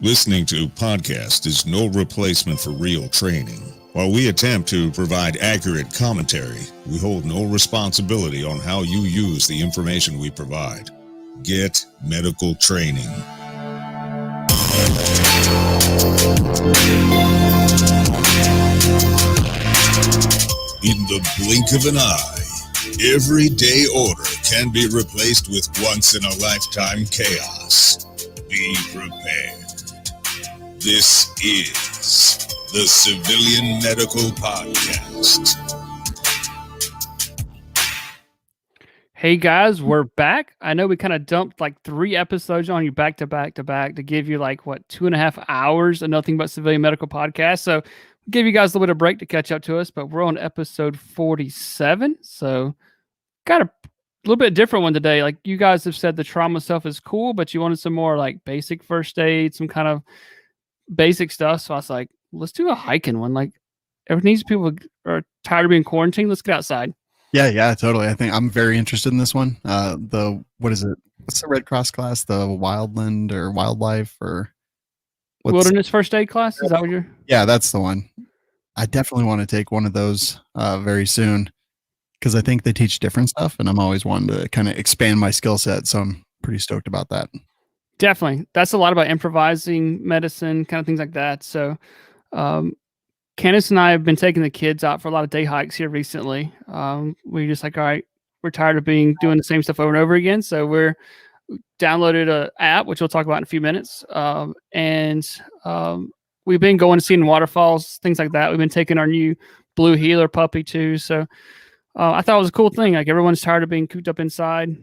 Listening to podcast is no replacement for real training. While we attempt to provide accurate commentary, we hold no responsibility on how you use the information we provide. Get medical training. In the blink of an eye, everyday order can be replaced with once-in-a-lifetime chaos. Be prepared. This is the Civilian Medical Podcast. Hey guys, we're back. I know we kind of dumped like 3 episodes on you back to back to give you like 2.5 hours of nothing but Civilian Medical Podcast. So give you guys a little bit of break to catch up to us, but we're on episode 47. So got a little bit different one today. Like you guys have said the trauma stuff is cool, but you wanted some more like basic first aid, some kind of basic stuff. So I was like, let's do a hiking one. Like these people are tired of being quarantined. Let's get outside. Yeah, totally. I think I'm very interested in this one. What is it? What's the Red Cross class? The Wildland or Wildlife or Wilderness First Aid class? Is that what you're? Yeah, that's the one. I definitely want to take one of those very soon because I think they teach different stuff, and I'm always wanting to kind of expand my skill set. So I'm pretty stoked about that. Definitely. That's a lot about improvising medicine, kind of things like that. So, Candace and I have been taking the kids out for a lot of day hikes here recently. We're just like, all right, we're tired of doing the same stuff over and over again. So we're downloaded an app, which we'll talk about in a few minutes. And we've been going to seeing waterfalls, things like that. We've been taking our new blue healer puppy too. So I thought it was a cool thing. Like everyone's tired of being cooped up inside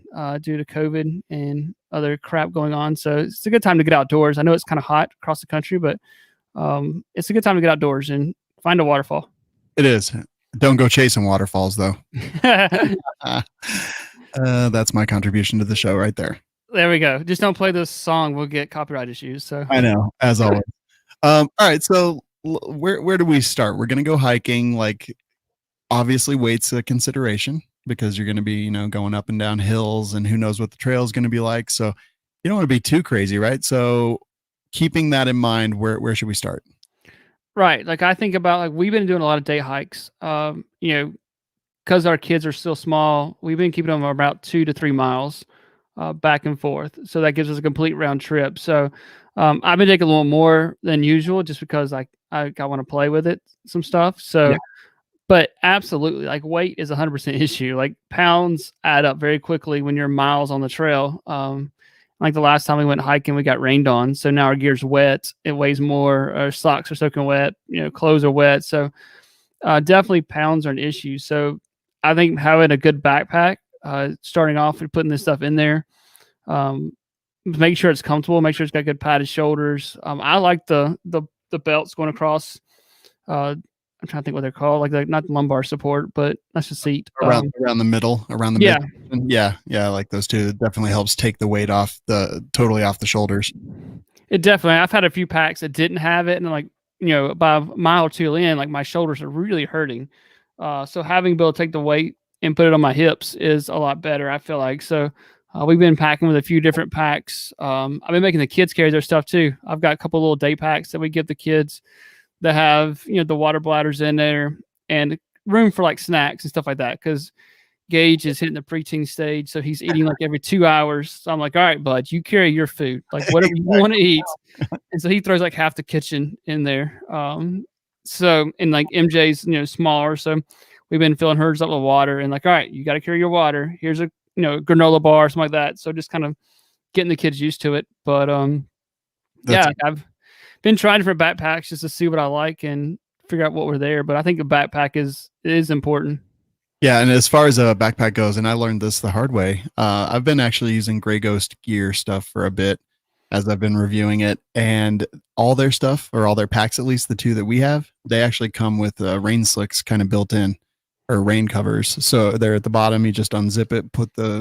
due to COVID and other crap going on. So it's a good time to get outdoors. I know it's kind of hot across the country, but it's a good time to get outdoors and find a waterfall. It is. Don't go chasing waterfalls though. That's my contribution to the show right there. There we go. Just don't play this song. We'll get copyright issues. So I know, as always. All right. So where do we start? We're going to go hiking. Like obviously weight's a consideration because you're going to be, going up and down hills and who knows what the trail is going to be like. So you don't want to be too crazy, right? So keeping that in mind, where should we start? Right. Like I think about like we've been doing a lot of day hikes, because our kids are still small. We've been keeping them about 2 to 3 miles back and forth. So that gives us a complete round trip. So I've been taking a little more than usual just because I want to play with it, some stuff. So, yeah. But absolutely, like weight is 100% issue. Like pounds add up very quickly when you're miles on the trail. Like the last time we went hiking, we got rained on. So now our gear's wet. It weighs more. Our socks are soaking wet. Clothes are wet. So definitely pounds are an issue. So I think having a good backpack, starting off and putting this stuff in there, make sure it's comfortable, make sure it's got good padded shoulders. I like the belts going across. I'm trying to think what they're called, like not lumbar support, but that's the seat around the middle, yeah. Yeah, like those two. It definitely helps take the weight totally off the shoulders. It definitely. I've had a few packs that didn't have it, and like about a mile or two in, like my shoulders are really hurting. So having to be able to take the weight and put it on my hips is a lot better, I feel like. So we've been packing with a few different packs. I've been making the kids carry their stuff too. I've got a couple little day packs that we give the kids that have the water bladders in there and room for like snacks and stuff like that, because Gage is hitting the preteen stage, so he's eating like every 2 hours. So I'm like, all right, bud, you carry your food, like whatever you want to eat. And so he throws like half the kitchen in there. So and like MJ's smaller, so we've been filling hers up with water and like, all right, you got to carry your water. Here's a granola bar or something like that. So just kind of getting the kids used to it. But I've been trying different backpacks just to see what I like and figure out what we're there. But I think a backpack is important. Yeah, and as far as a backpack goes, and I learned this the hard way, I've been actually using Grey Ghost gear stuff for a bit as I've been reviewing it, and all their stuff, or all their packs, at least the 2 that we have, they actually come with rain slicks kind of built in, or rain covers. So they're at the bottom, you just unzip it,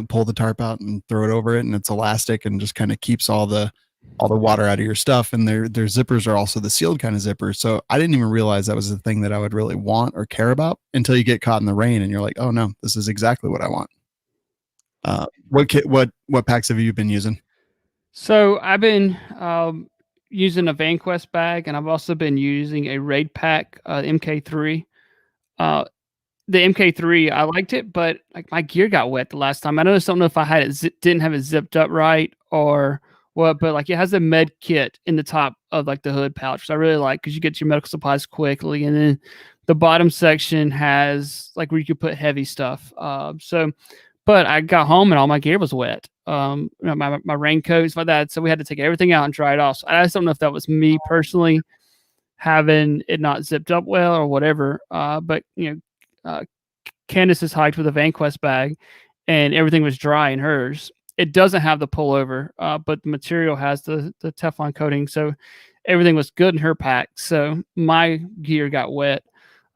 pull the tarp out and throw it over it, and it's elastic and just kind of keeps all the water out of your stuff. And their zippers are also the sealed kind of zippers. So I didn't even realize that was the thing that I would really want or care about until you get caught in the rain and you're like, oh no, this is exactly what I want. What packs have you been using? So I've been using a VanQuest bag, and I've also been using a Raid Pack MK3. The MK3, I liked it, but like my gear got wet the last time. I don't know if I had it didn't have it zipped up right or what, but like it has a med kit in the top of like the hood pouch, which I really like because you get your medical supplies quickly, and then the bottom section has like where you could put heavy stuff. But I got home and all my gear was wet. My raincoats like that, so we had to take everything out and dry it off. So I just don't know if that was me personally having it not zipped up well or whatever. But Candace is hiked with a VanQuest bag, and everything was dry in hers. It doesn't have the pullover, but the material has the Teflon coating, so everything was good in her pack. So my gear got wet,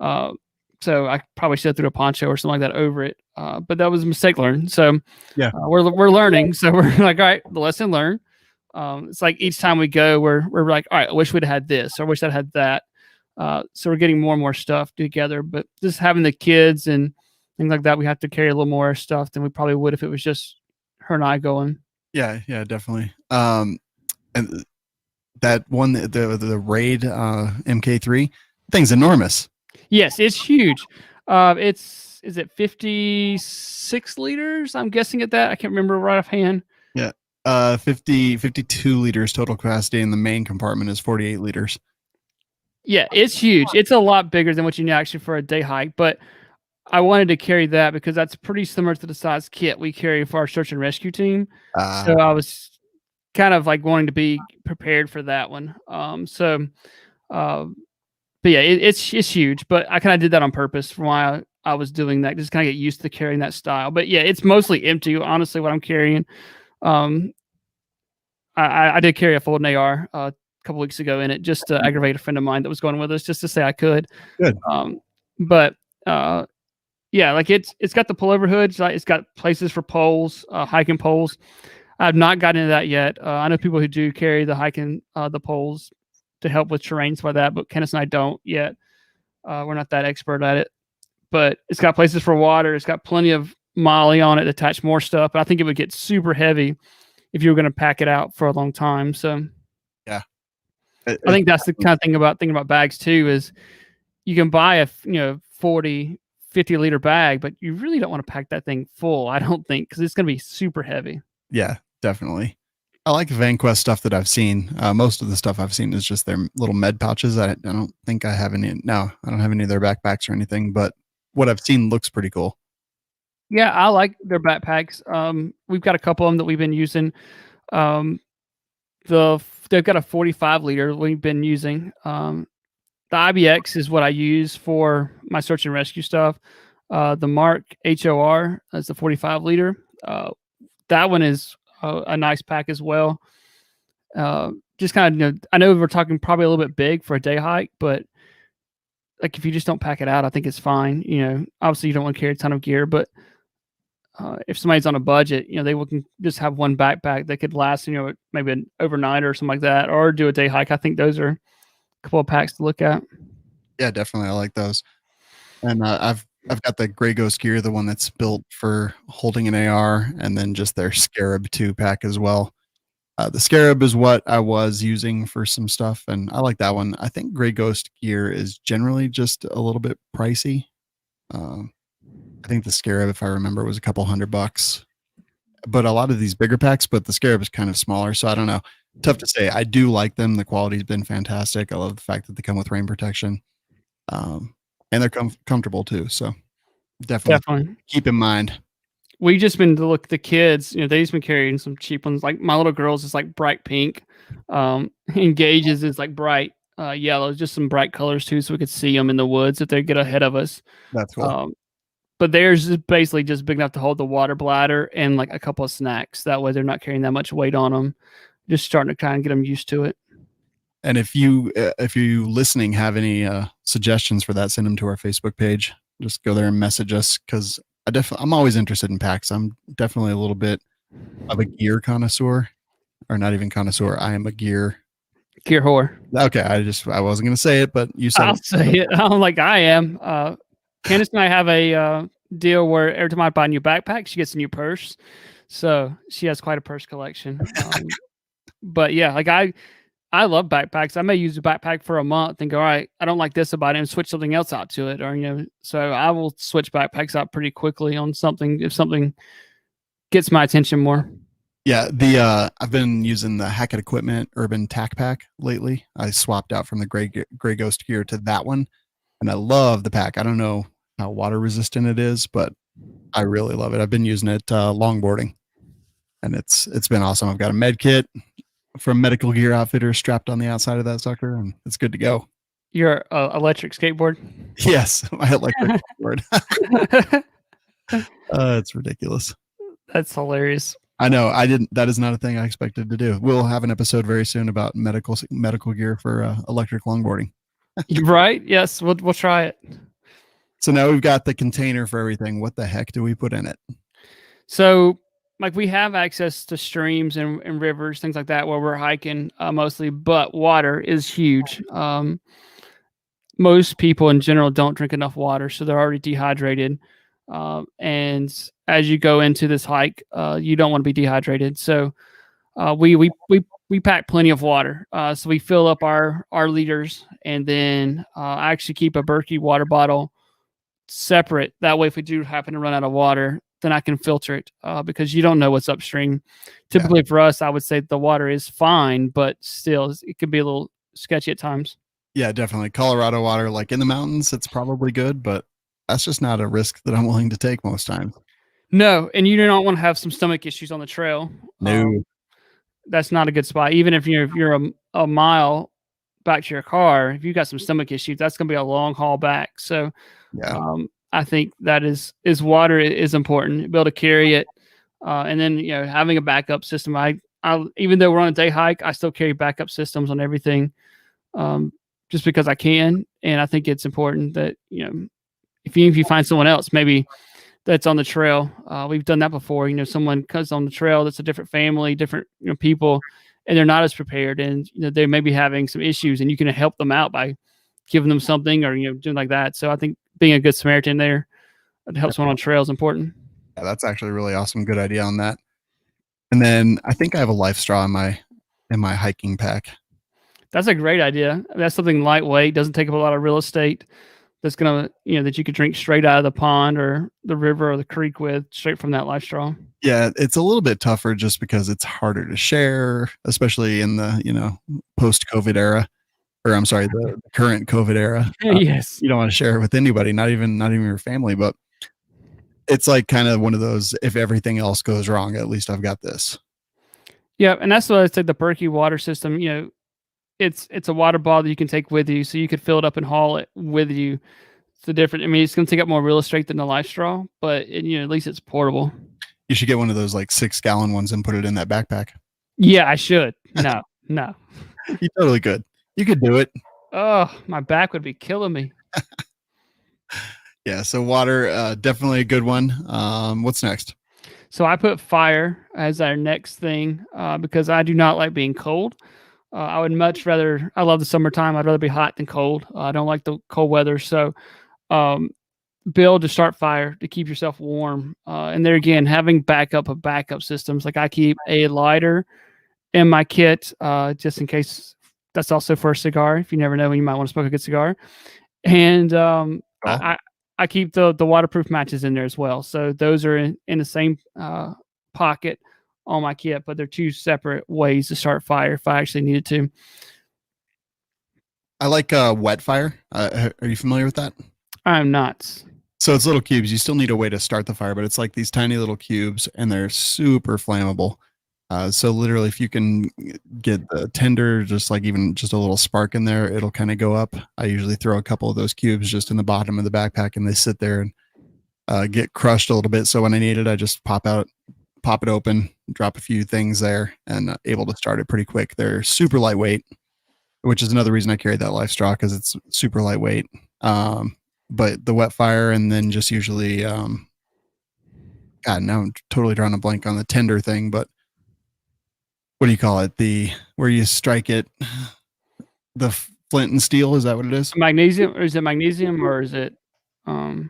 so I probably should have threw a poncho or something like that over it. But that was a mistake learned. So Yeah. We're learning. So we're like, all right, the lesson learned. It's like each time we go, we're like, all right, I wish we'd had this, or I wish I had that. So we're getting more and more stuff together, but just having the kids and things like that, we have to carry a little more stuff than we probably would if it was just her and I going. Yeah, definitely. And that one, the Raid MK3 thing's enormous. Yes, it's huge. Is it 56 liters? I'm guessing at that. I can't remember right offhand. Yeah. 52 liters total capacity, and the main compartment is 48 liters. Yeah, it's huge. It's a lot bigger than what you need actually for a day hike, but I wanted to carry that because that's pretty similar to the size kit we carry for our search and rescue team. So I was kind of like wanting to be prepared for that one. But yeah, it's huge, but I kind of did that on purpose for why I was doing that, just kind of get used to carrying that style. But yeah, it's mostly empty, honestly, what I'm carrying. I did carry a folding AR a couple weeks ago in it just to aggravate a friend of mine that was going with us, just to say I could. Good. Yeah, like it's got the pullover hood. It's got places for poles, hiking poles. I've not gotten into that yet. I know people who do carry the hiking the poles to help with terrains like that, but Kenneth and I don't yet. We're not that expert at it. But it's got places for water. It's got plenty of molly on it to attach more stuff. But I think it would get super heavy if you were going to pack it out for a long time. So yeah, I think that's the kind of thing about thinking about bags too, is you can buy a 40, 50 liter bag, but you really don't want to pack that thing full, I don't think, because it's going to be super heavy. Yeah, definitely. I like VanQuest stuff that I've seen. Most of the stuff I've seen is just their little med pouches. I don't think I have any. No, I don't have any of their backpacks or anything, but what I've seen looks pretty cool. Yeah, I like their backpacks. We've got a couple of them that we've been using. They've got a 45 liter we've been using. The IBX is what I use for my search and rescue stuff. The Mark HOR is the 45 liter. That one is a nice pack as well. Just kind of, I know we're talking probably a little bit big for a day hike, but like if you just don't pack it out, I think it's fine. Obviously you don't want to carry a ton of gear, but if somebody's on a budget, they can just have one backpack that could last, maybe an overnight or something like that, or do a day hike. I think those are a couple of packs to look at. Yeah, definitely. I like those. And I've got the Grey Ghost gear, the one that's built for holding an AR, and then just their Scarab 2 pack as well. The Scarab is what I was using for some stuff, and I like that one. I think Grey Ghost gear is generally just a little bit pricey. I think the Scarab, if I remember, was a couple $100. But a lot of these bigger packs, but the Scarab is kind of smaller, so I don't know. Tough to say. I do like them. The quality's been fantastic. I love the fact that they come with rain protection. And they're comfortable too. So definitely keep in mind. We just been to look at the kids, they've just been carrying some cheap ones. Like my little girl's is like bright pink. Engages is like bright yellow, just some bright colors too, so we could see them in the woods if they get ahead of us. That's cool. But theirs is basically just big enough to hold the water bladder and like a couple of snacks. That way they're not carrying that much weight on them. Just starting to kind of get them used to it. And if you listening have any suggestions for that, send them to our Facebook page. Just go there and message us, because I'm always interested in packs. I'm definitely a little bit of a gear connoisseur, or not even connoisseur. I am a gear whore. Okay, I wasn't going to say it, but you said I'll say it. I'm like I am. Candace and I have a deal where every time I buy a new backpack, she gets a new purse. So she has quite a purse collection. But yeah, like I love backpacks. I may use a backpack for a month and go, all right, I don't like this about it, and switch something else out to it. Or, so I will switch backpacks out pretty quickly on something if something gets my attention more. Yeah, I've been using the Hackett Equipment Urban Tack Pack lately. I swapped out from the Gray Ghost gear to that one, and I love the pack. I don't know how water resistant it is, but I really love it. I've been using it longboarding, and it's been awesome. I've got a med kit from Medical Gear Outfitters strapped on the outside of that sucker, and it's good to go. Your electric skateboard? Yes, my electric skateboard. It's ridiculous. That's hilarious. I know. That is not a thing I expected to do. We'll have an episode very soon about medical gear for electric longboarding. Right? Yes, we'll try it. So now we've got the container for everything. What the heck do we put in it? So, like, we have access to streams and rivers, things like that, where we're hiking mostly, but water is huge. Most people in general don't drink enough water, so they're already dehydrated. And as you go into this hike, you don't want to be dehydrated. So we pack plenty of water. So we fill up our liters, and then I actually keep a Berkey water bottle separate. That way, if we do happen to run out of water, then I can filter it because you don't know what's upstream. Typically for us, I would say the water is fine, but still it can be a little sketchy at times. Yeah, definitely. Colorado water, like in the mountains, it's probably good, but that's just not a risk that I'm willing to take most times. No, and you do not want to have some stomach issues on the trail. No. That's not a good spot. Even if you're a mile back to your car, if you got some stomach issues, that's going to be a long haul back. So I think that is water is important. Be able to carry it, and then having a backup system. I even though we're on a day hike, I still carry backup systems on everything, just because I can, and I think it's important that if you find someone else maybe that's on the trail, we've done that before. Someone comes on the trail that's a different family, different people, and they're not as prepared, and they may be having some issues, and you can help them out by giving them something or doing like that. So I think being a good Samaritan there that helps someone on trail is important. Yeah, that's actually a really awesome. Good idea on that. And then I think I have a life straw in my hiking pack. That's a great idea. That's something lightweight, doesn't take up a lot of real estate. That's gonna, that you could drink straight out of the pond or the river or the creek with, straight from that life straw. Yeah, it's a little bit tougher just because it's harder to share, especially in the post-COVID era, or I'm sorry, the current COVID era. Yes, you don't want to share it with anybody, not even your family. But it's like kind of one of those. If everything else goes wrong, at least I've got this. Yeah, and that's what I said. The Berkey water system, it's a water bottle that you can take with you, so you could fill it up and haul it with you. It's a different. I mean, it's going to take up more real estate than the life straw, but at least it's portable. You should get one of those like 6-gallon ones and put it in that backpack. Yeah, I should. No. You totally could. You could do it. Oh, my back would be killing me. Yeah, so water, definitely a good one. What's next? So I put fire as our next thing because I do not like being cold. I would much rather, I love the summertime. I'd rather be hot than cold. I don't like the cold weather. So build to start fire to keep yourself warm. And there again, having backup systems. Like I keep a lighter in my kit just in case. That's also for a cigar. If you never know when you might want to smoke a good cigar. And I keep the waterproof matches in there as well. So those are in the same pocket on my kit, but they're two separate ways to start fire if I actually needed to. I like wet fire. Are you familiar with that? I'm not. So it's little cubes. You still need a way to start the fire, but it's like these tiny little cubes, and they're super flammable. So literally, if you can get the tinder, just like even just a little spark in there, it'll kind of go up. I usually throw a couple of those cubes just in the bottom of the backpack, and they sit there and get crushed a little bit. So when I need it, I just pop it open, drop a few things there, and able to start it pretty quick. They're super lightweight, which is another reason I carry that life straw, because it's super lightweight. But the wet fire, and then just usually, God, now I'm totally drawing a blank on the tinder thing, but what do you call it? Where you strike it, the flint and steel, is that what it is? Magnesium, or is it magnesium, or is it? I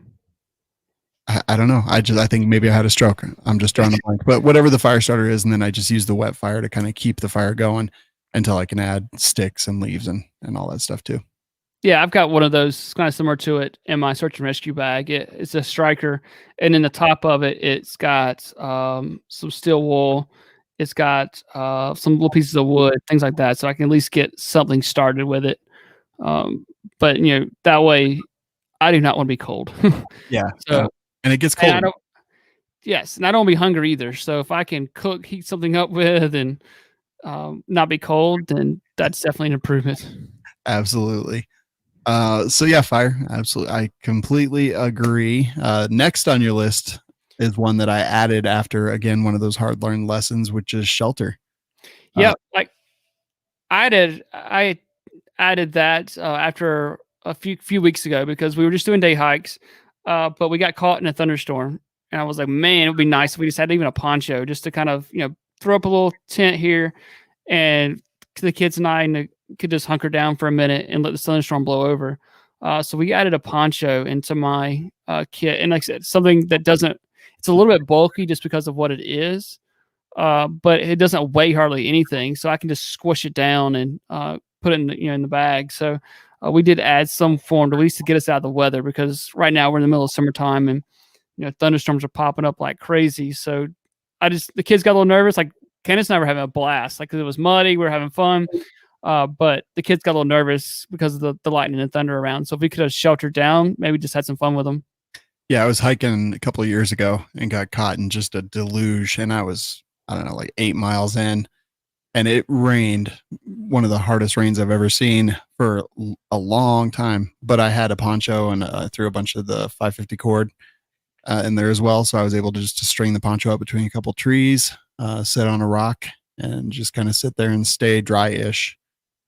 don't know. I think maybe I had a stroke. I'm just drawing a blank. But whatever the fire starter is, and then I just use the wet fire to kind of keep the fire going. until I can add sticks and leaves and all that stuff too. Yeah, I've got one of those kind of similar to it in my search and rescue bag. It's a striker, and in the top of it, it's got some steel wool. It's got some little pieces of wood, things like that, so I can at least get something started with it. But that way, I do not want to be cold. Yeah. So and it gets and cold. I don't. Yes, and I don't want to be hungry either. So if I can heat something up with, and not be cold, then that's definitely an improvement. Absolutely. So yeah, fire. Absolutely. I completely agree. Next on your list is one that I added after, again, one of those hard learned lessons, which is shelter. Yeah, like I added that after a few weeks ago because we were just doing day hikes, but we got caught in a thunderstorm, and I was like, man, it would be nice if we just had even a poncho just to kind of throw up a little tent here, and the kids and I could just hunker down for a minute and let the thunderstorm blow over. So we added a poncho into my kit, and like I said, something that doesn't. It's a little bit bulky just because of what it is, but it doesn't weigh hardly anything, so I can just squish it down and put it in the bag. So we did add some form to at least to get us out of the weather, because right now we're in the middle of summertime and thunderstorms are popping up like crazy. So the kids got a little nervous. Like Candace and I were having a blast, like 'cause it was muddy, we were having fun. But the kids got a little nervous because of the lightning and thunder around. So if we could have sheltered down, maybe just had some fun with them. Yeah, I was hiking a couple of years ago and got caught in just a deluge, and I was, I don't know, like 8 miles in, and it rained, one of the hardest rains I've ever seen for a long time. But I had a poncho, and I threw a bunch of the 550 cord in there as well, so I was able to just to string the poncho up between a couple trees, sit on a rock, and just kind of sit there and stay dry-ish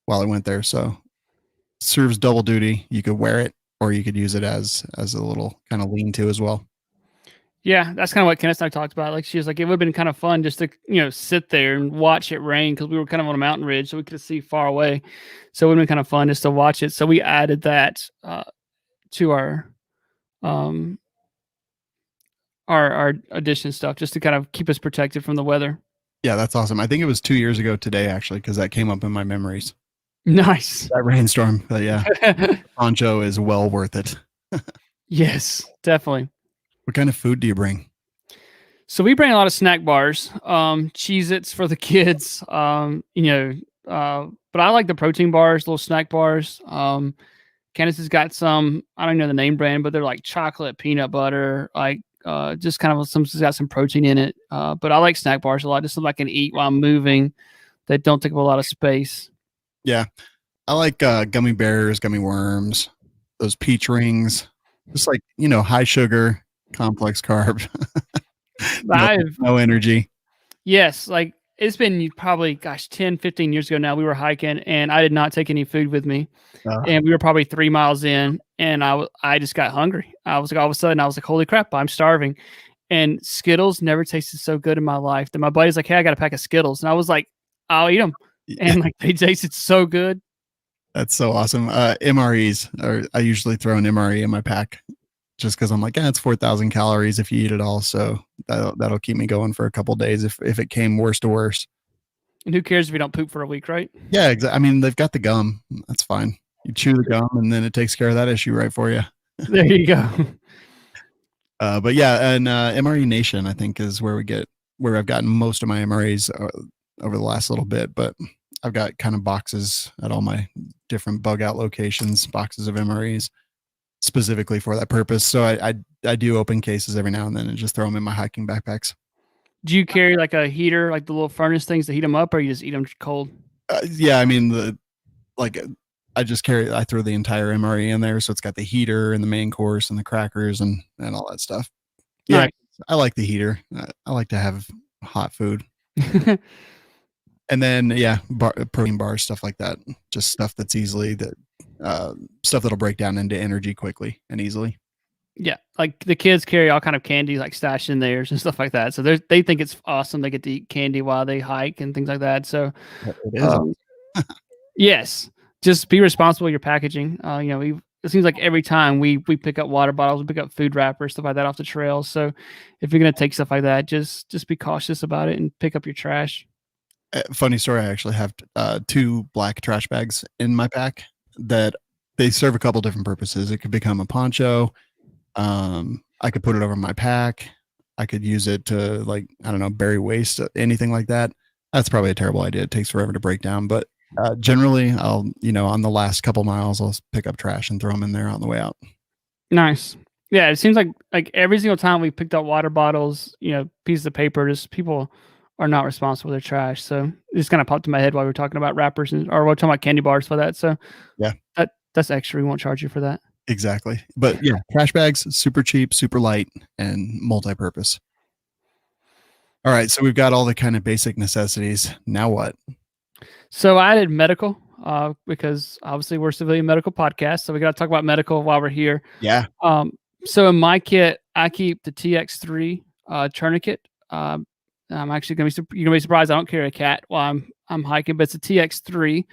while I went there. So serves double duty. You could wear it, or you could use it as a little kind of lean-to as well. Yeah, that's kind of what Kenneth and I talked about. Like, she was like, it would have been kind of fun just to, sit there and watch it rain, because we were kind of on a mountain ridge, so we could see far away. So it would have been kind of fun just to watch it. So we added that to our addition stuff, just to kind of keep us protected from the weather. Yeah, that's awesome. I think it was 2 years ago today, actually, because that came up in my memories. Nice. That rainstorm. But yeah, poncho is well worth it. Yes, definitely. What kind of food do you bring? So we bring a lot of snack bars, Cheez-Its for the kids, but I like the protein bars, little snack bars. Candace has got some, I don't know the name brand, but they're like chocolate, peanut butter, like just kind of something's got some protein in it. But I like snack bars a lot, just something I can eat while I'm moving that don't take up a lot of space. Yeah, I like gummy bears, gummy worms, those peach rings, just like, high sugar, complex carb, no energy. Yes, like it's been probably, 10, 15 years ago now. We were hiking and I did not take any food with me. And we were probably 3 miles in, and I just got hungry. I was like, all of a sudden, I was like, holy crap, I'm starving. And Skittles never tasted so good in my life. Then my buddy's like, hey, I got a pack of Skittles. And I was like, I'll eat them. And like they tasted so good. That's so awesome. MREs, or I usually throw an MRE in my pack just because I'm like, it's 4,000 calories if you eat it all. So that'll keep me going for a couple days if it came worse to worse. And who cares if you don't poop for a week, right? Yeah, exactly. I mean, they've got the gum. That's fine. You chew the gum and then it takes care of that issue right for you. There you go. But yeah, and MRE Nation, I think, is where I've gotten most of my MREs over the last little bit, but I've got kind of boxes at all my different bug out locations, boxes of MREs specifically for that purpose. So I do open cases every now and then and just throw them in my hiking backpacks. Do you carry like a heater, like the little furnace things to heat them up, or you just eat them cold? Yeah, I mean, I throw the entire MRE in there. So it's got the heater and the main course and the crackers and all that stuff. Yeah, nice. I like the heater. I like to have hot food. And then, yeah, protein bars, stuff like that. Just stuff that's stuff that'll break down into energy quickly and easily. Yeah, like the kids carry all kind of candy, like stashed in theirs and stuff like that. So they think it's awesome. They get to eat candy while they hike and things like that. So, it is. Yes, just be responsible with your packaging. It seems like every time we pick up water bottles, we pick up food wrappers, stuff like that off the trail. So if you're gonna take stuff like that, just be cautious about it and pick up your trash. Funny story. I actually have 2 black trash bags in my pack that they serve a couple different purposes. It could become a poncho. I could put it over my pack. I could use it to, like, I don't know, bury waste, anything like that. That's probably a terrible idea. It takes forever to break down, but generally I'll, on the last couple miles, I'll pick up trash and throw them in there on the way out. Nice. Yeah, it seems like every single time we picked up water bottles, pieces of paper, just people are not responsible for their trash. So it just kind of popped in my head while we were talking about wrappers or we're talking about candy bars for that. So yeah, that's extra. We won't charge you for that. Exactly. But yeah, trash bags, super cheap, super light, and multi-purpose. All right, so we've got all the kind of basic necessities. Now what? So I added medical because obviously we're a civilian medical podcast, so we got to talk about medical while we're here. Yeah. So in my kit, I keep the TX3 Tourniquet. I'm actually you're gonna be surprised I don't carry a cat while I'm hiking, but it's a TX3.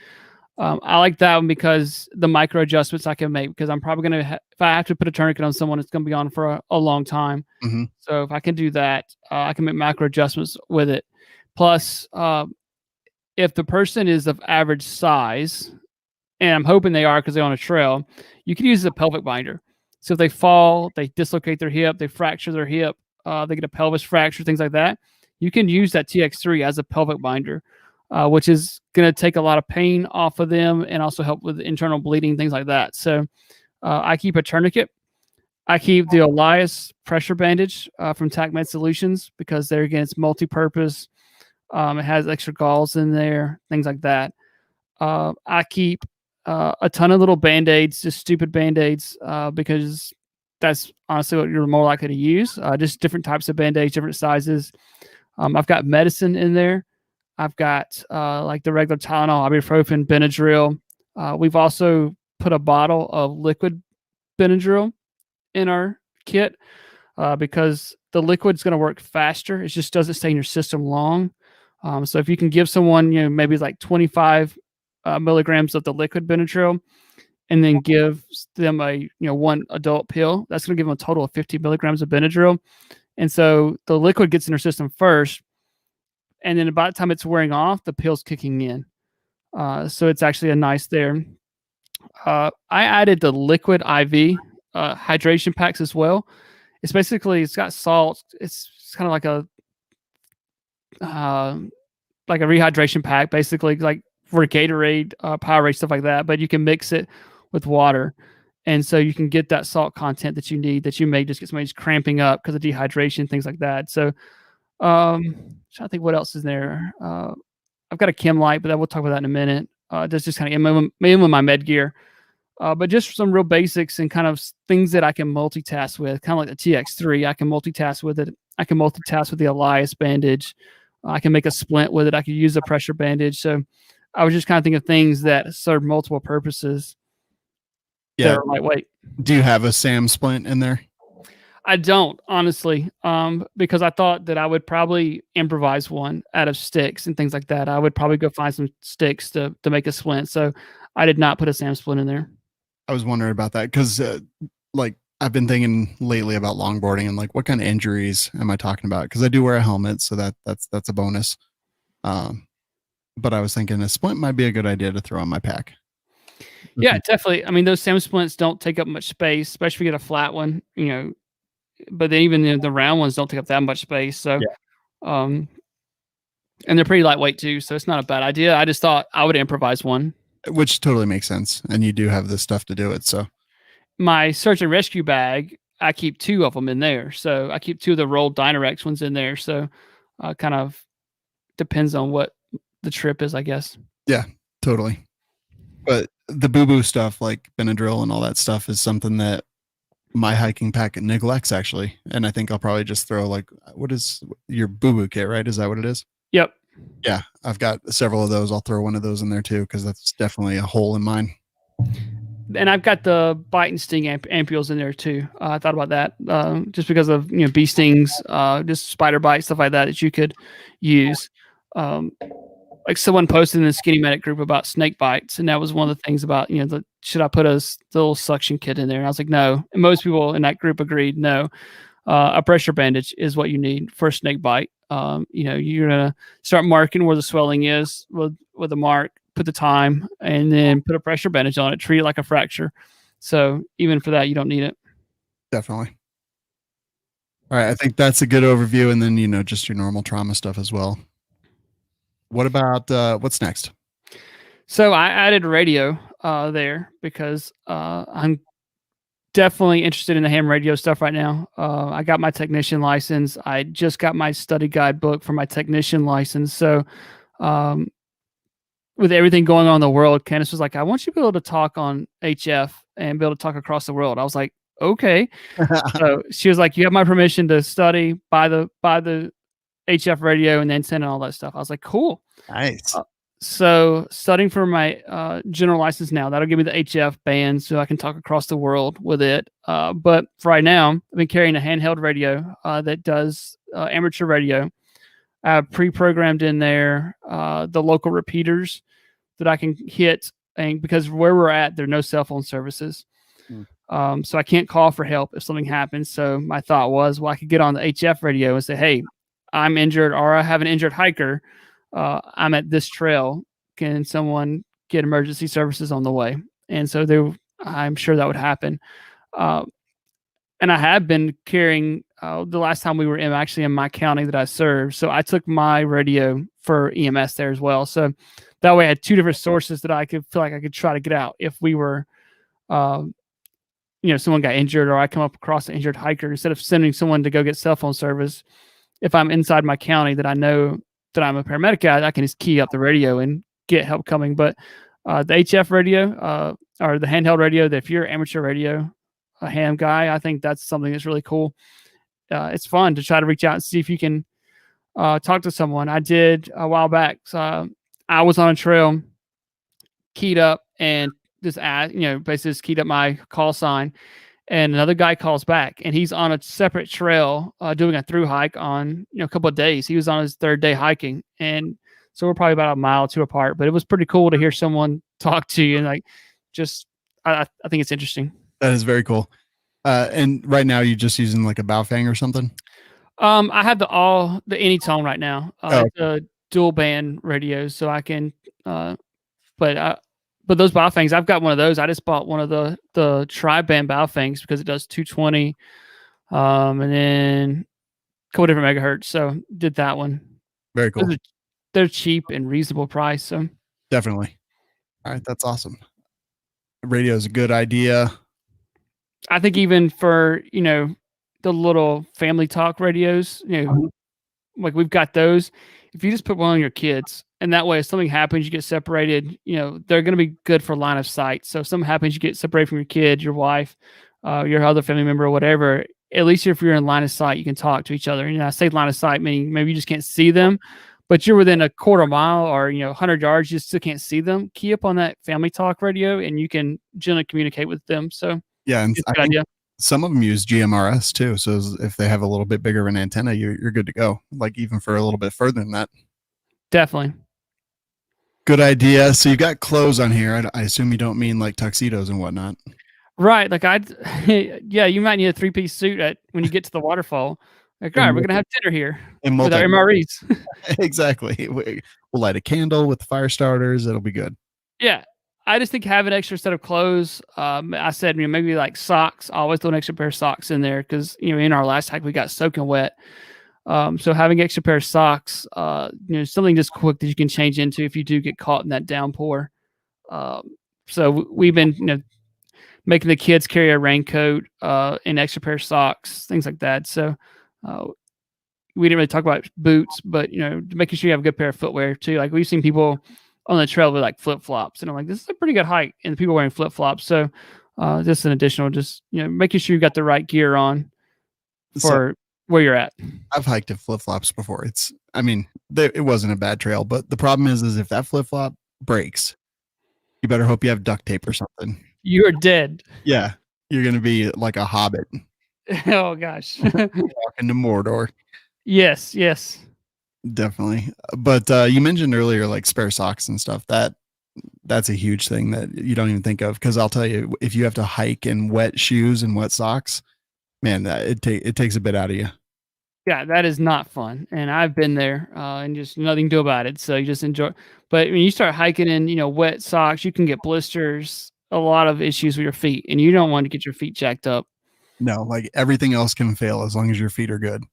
I like that one because the micro adjustments I can make, because I'm probably going to, if I have to put a tourniquet on someone, it's going to be on for a long time. Mm-hmm. So if I can do that, I can make macro adjustments with it. Plus, if the person is of average size, and I'm hoping they are because they're on a trail, you can use a pelvic binder. So if they fall, they dislocate their hip, they fracture their hip, they get a pelvis fracture, things like that, you can use that TX3 as a pelvic binder. Which is going to take a lot of pain off of them and also help with internal bleeding, things like that. So I keep a tourniquet. I keep the Elias pressure bandage from TACMed Solutions, because there again, it's multi-purpose. It has extra gauze in there, things like that. I keep a ton of little Band-Aids, just stupid Band-Aids, because that's honestly what you're more likely to use. Just different types of Band-Aids, different sizes. I've got medicine in there. I've got like the regular Tylenol, ibuprofen, Benadryl. We've also put a bottle of liquid Benadryl in our kit because the liquid's going to work faster. It just doesn't stay in your system long. So if you can give someone, maybe like 25 milligrams of the liquid Benadryl, and then give them a, one adult pill, that's going to give them a total of 50 milligrams of Benadryl. And so the liquid gets in their system first, and then about the time it's wearing off, the pill's kicking in. So it's actually a nice there. I added the liquid IV hydration packs as well. It's got salt. It's kind of like a rehydration pack, basically like for Gatorade, Powerade, stuff like that. But you can mix it with water. And so you can get that salt content that you need, that you may just get somebody just cramping up because of dehydration, things like that. So trying to think what else is there. I've got a chem light, but we'll talk about that in a minute. That's just kind of in with my med gear. But just some real basics and kind of things that I can multitask with, kind of like the TX3. I can multitask with it. I can multitask with the Elias bandage. I can make a splint with it. I could use a pressure bandage. So I was just kind of thinking of things that serve multiple purposes. Yeah. That are lightweight. Do you have a SAM splint in there? I don't, honestly, because I thought that I would probably improvise one out of sticks and things like that. I would probably go find some sticks to make a splint. So I did not put a SAM splint in there. I was wondering about that because, like, I've been thinking lately about longboarding and like, what kind of injuries am I talking about? Because I do wear a helmet, so that's a bonus. But I was thinking a splint might be a good idea to throw in my pack. Yeah, definitely. I mean, those SAM splints don't take up much space, especially if you get a flat one, but then even the round ones don't take up that much space. So, and they're pretty lightweight too. So it's not a bad idea. I just thought I would improvise one. Which totally makes sense. And you do have the stuff to do it. So my search and rescue bag, I keep 2 of them in there. So I keep 2 of the rolled Dynarex ones in there. So kind of depends on what the trip is, I guess. Yeah, totally. But the boo-boo stuff like Benadryl and all that stuff is something that my hiking pack neglects, actually. And I think I'll probably just throw like, what is your boo-boo kit, right? Is that what it is? Yep. Yeah, I've got several of those. I'll throw one of those in there too, because that's definitely a hole in mine. And I've got the bite and sting ampules in there too. I thought about that just because of bee stings, just spider bites, stuff like that you could use. Like someone posted in the Skinny Medic group about snake bites, and that was one of the things about should I put a little suction kit in there? And I was like, no. And most people in that group agreed, no. A pressure bandage is what you need for a snake bite. You're gonna start marking where the swelling is with a mark, put the time, and then put a pressure bandage on it, treat it like a fracture. So even for that, you don't need it. Definitely. All right, I think that's a good overview, and then just your normal trauma stuff as well. What about what's next? So I added radio there because I'm definitely interested in the ham radio stuff right now. I got my technician license. I just got my study guide book for my technician license. So with everything going on in the world, Candace was like, I want you to be able to talk on HF and be able to talk across the world. I was like, okay. So she was like, you have my permission to study by the HF radio and then send all that stuff. I was like, cool. Nice. So studying for my general license now, that'll give me the HF band so I can talk across the world with it. But for right now, I've been carrying a handheld radio that does amateur radio. I have pre-programmed in there the local repeaters that I can hit, and because where we're at, there are no cell phone services. So I can't call for help if something happens. So my thought was, well, I could get on the HF radio and say, hey, I'm injured, or I have an injured hiker. I'm at this trail. Can someone get emergency services on the way? And so I'm sure that would happen. And I have been carrying the last time we were actually in my county that I served. So I took my radio for EMS there as well. So that way I had two different sources that I could feel like I could try to get out if we were, someone got injured or I come up across an injured hiker. Instead of sending someone to go get cell phone service, if I'm inside my county that I know that I'm a paramedic at, I can just key up the radio and get help coming. But the HF radio or the handheld radio, that if you're amateur radio, a ham guy, I think that's something that's really cool. It's fun to try to reach out and see if you can talk to someone. I did a while back. So, I was on a trail, keyed up, and basically just keyed up my call sign, and another guy calls back, and he's on a separate trail doing a through hike on a couple of days. He was on his third day hiking, and so we're probably about a mile or two apart. But it was pretty cool to hear someone talk to you, and I think it's interesting. That is very cool. And right now you're just using like a Baofeng or something? I have the Anytone right now. The dual band radios, so I can but those Baofengs, I've got one of those. I just bought one of the tri-band Baofengs because it does 220 and then a couple different megahertz. So did that one. Very cool. They're cheap and reasonable price. So definitely. All right, that's awesome. Radio is a good idea. I think even for the little family talk radios, like we've got those. If you just put one on your kids, and that way if something happens, you get separated, they're going to be good for line of sight. So if something happens, you get separated from your kid, your wife, your other family member or whatever. At least if you're in line of sight, you can talk to each other. I say line of sight, meaning maybe you just can't see them, but you're within a quarter mile or 100 yards, you still can't see them. Key up on that family talk radio, and you can generally communicate with them. So yeah, and I think some of them use GMRS too. So if they have a little bit bigger of an antenna, you're good to go. Like even for a little bit further than that. Definitely. Good idea. So you've got clothes on here. I assume you don't mean like tuxedos and whatnot. Right. Like yeah, you might need a 3-piece suit when you get to the waterfall. Like, all right, we're going to have dinner here with our MREs. Exactly. We'll light a candle with the fire starters. It'll be good. Yeah. I just think have an extra set of clothes. I said, maybe like socks. I always throw an extra pair of socks in there because, in our last hike, we got soaking wet. So having an extra pair of socks, something just quick that you can change into if you do get caught in that downpour. So we've been, making the kids carry a raincoat, an extra pair of socks, things like that. So we didn't really talk about boots, but, making sure you have a good pair of footwear too. Like we've seen people on the trail with like flip-flops, and I'm like, this is a pretty good hike, and people wearing flip-flops. So just an additional, making sure you got the right gear on for where you're at. I've hiked in flip-flops before. It wasn't a bad trail, but the problem is if that flip-flop breaks, you better hope you have duct tape or something. You're dead. Yeah. You're going to be like a hobbit. Oh gosh. Walking to Mordor. Yes. Definitely. But you mentioned earlier like spare socks and stuff. That's a huge thing that you don't even think of, because I'll tell you, if you have to hike in wet shoes and wet socks, man, it takes a bit out of you. Yeah, that is not fun, and I've been there, and just nothing to do about it. So you just enjoy. But when you start hiking in, wet socks, you can get blisters, a lot of issues with your feet, and you don't want to get your feet jacked up. No, like everything else can fail as long as your feet are good.